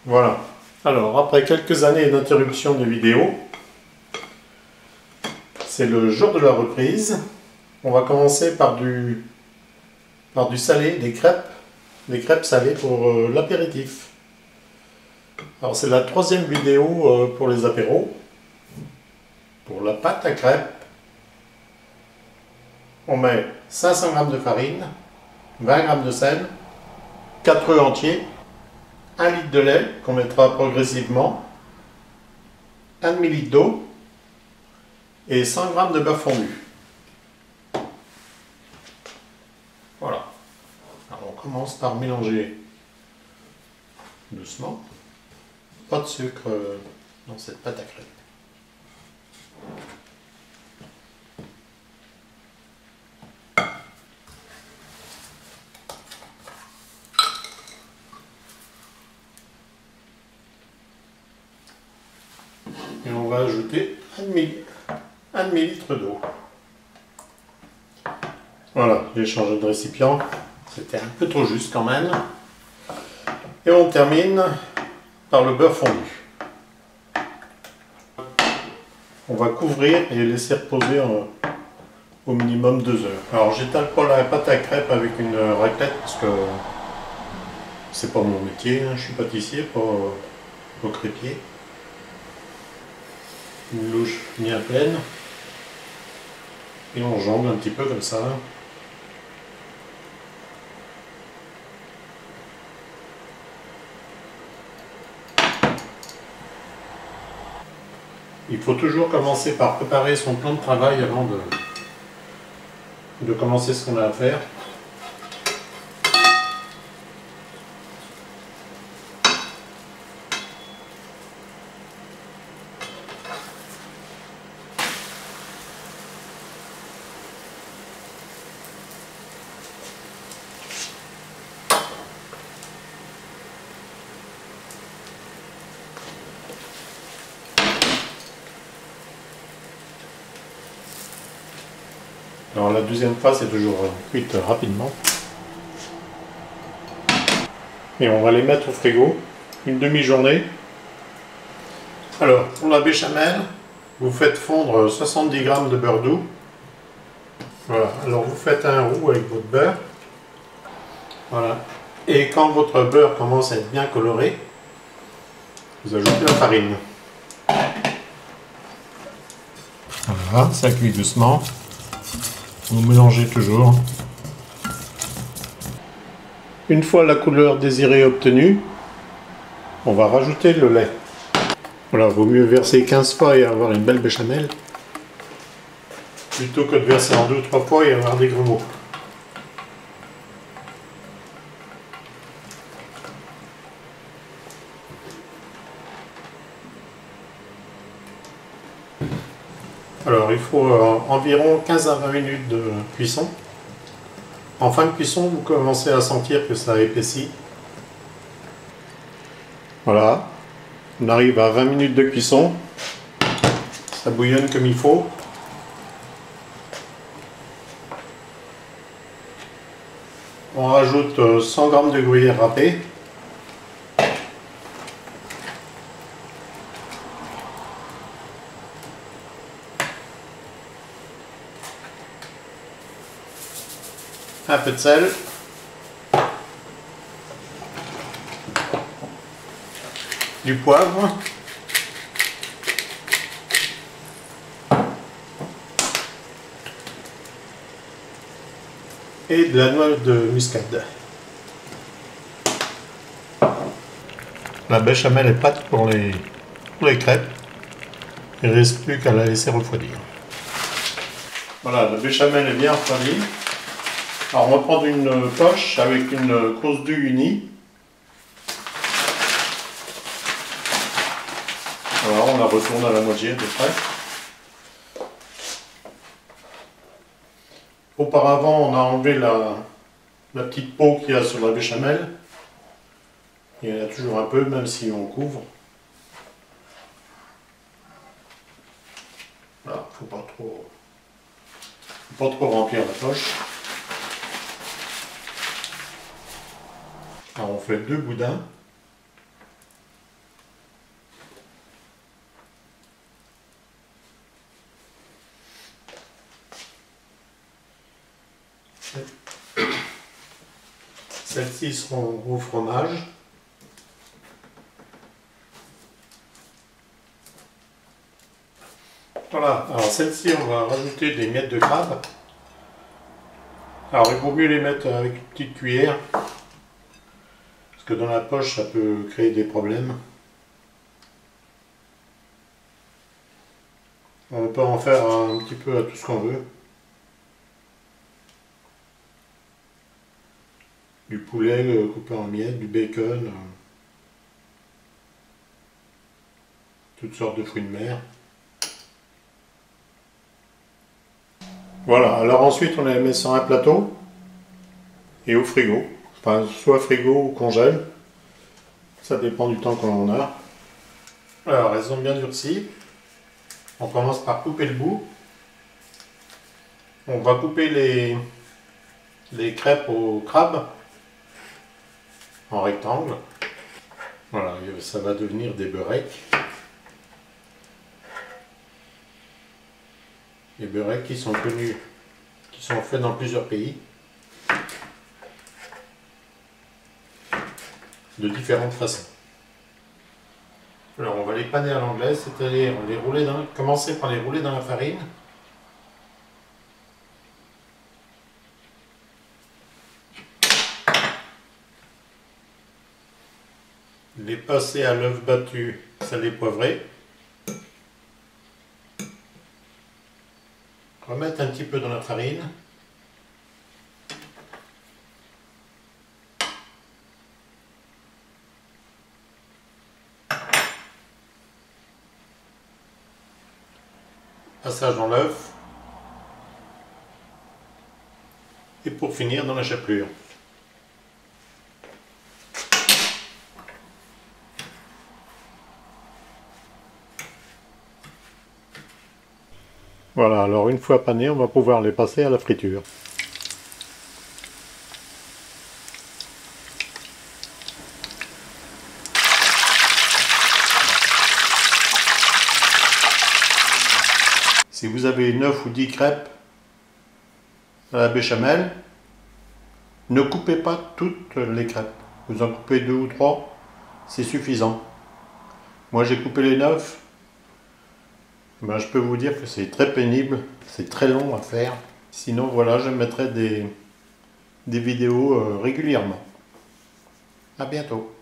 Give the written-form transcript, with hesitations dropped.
Voilà. Alors, après quelques années d'interruption des vidéos, c'est le jour de la reprise. On va commencer par du salé, des crêpes salées pour l'apéritif. Alors, c'est la troisième vidéo pour les apéros. Pour la pâte à crêpes, on met 500 g de farine, 20 g de sel, 4 œufs entiers, 1 litre de lait qu'on mettra progressivement, 1 demi-litre d'eau et 100 g de beurre fondu. Voilà. Alors on commence par mélanger doucement. Pas de sucre dans cette pâte à crêpes. Et on va ajouter 1 demi-litre d'eau. Voilà, j'ai changé de récipient. C'était un peu trop juste quand même. Et on termine par le beurre fondu. On va couvrir et laisser reposer au minimum 2 heures. Alors j'étale pas la pâte à crêpes avec une raclette parce que c'est pas mon métier, hein. Je suis pâtissier, pas crêpier. Une louche bien pleine. Et on jongle un petit peu comme ça. Il faut toujours commencer par préparer son plan de travail avant de commencer ce qu'on a à faire. Alors la deuxième phase est toujours cuite rapidement. Et on va les mettre au frigo une demi-journée. Alors pour la béchamel, vous faites fondre 70 g de beurre doux. Voilà, alors vous faites un roux avec votre beurre. Voilà. Et quand votre beurre commence à être bien coloré, vous ajoutez la farine. Voilà, ça cuit doucement. Vous mélangez toujours. Une fois la couleur désirée obtenue, on va rajouter le lait. Voilà, vaut mieux verser 15 fois et avoir une belle béchamel, plutôt que de verser en 2 ou 3 fois et avoir des grumeaux. Alors il faut environ 15 à 20 minutes de cuisson. En fin de cuisson, vous commencez à sentir que ça épaissit. Voilà, on arrive à 20 minutes de cuisson. Ça bouillonne comme il faut. On rajoute 100 g de gruyère râpée. Un peu de sel. Du poivre. Et de la noix de muscade. La béchamel est prête pour les crêpes. Il ne reste plus qu'à la laisser refroidir. Voilà, la béchamel est bien refroidie. Alors on va prendre une poche avec une grosse due unie. Alors on la retourne à la moitié à peu près. Auparavant on a enlevé la petite peau qu'il y a sur la béchamel. Il y en a toujours un peu même si on couvre. Voilà, faut pas trop remplir la poche. Alors on fait 2 boudins. Celles-ci seront au fromage. Voilà, alors celles-ci on va rajouter des miettes de crabe. Alors il vaut mieux les mettre avec une petite cuillère, parce que dans la poche ça peut créer des problèmes. On peut en faire un petit peu à tout ce qu'on veut. Du poulet coupé en miettes, du bacon, toutes sortes de fruits de mer. Voilà, alors ensuite on les met sur un plateau et au frigo. Enfin, soit frigo ou congèle. Ça dépend du temps qu'on en a. Alors, elles ont bien durci. On commence par couper le bout. On va couper les crêpes au crabe en rectangle. Voilà, ça va devenir des beurrecs. Les beurrecs qui sont connus, qui sont faits dans plusieurs pays, de différentes façons. Alors on va les paner à l'anglaise, c'est-à-dire commencer par les rouler dans la farine. Les passer à l'œuf battu salé poivré. Remettre un petit peu dans la farine. Passage dans l'œuf. Et pour finir dans la chapelure. Voilà, alors une fois panés, on va pouvoir les passer à la friture. Si vous avez 9 ou 10 crêpes à la béchamel, ne coupez pas toutes les crêpes. Vous en coupez 2 ou 3, c'est suffisant. Moi j'ai coupé les 9. Ben, je peux vous dire que c'est très pénible, c'est très long à faire. Sinon voilà, je mettrai des vidéos régulièrement. À bientôt.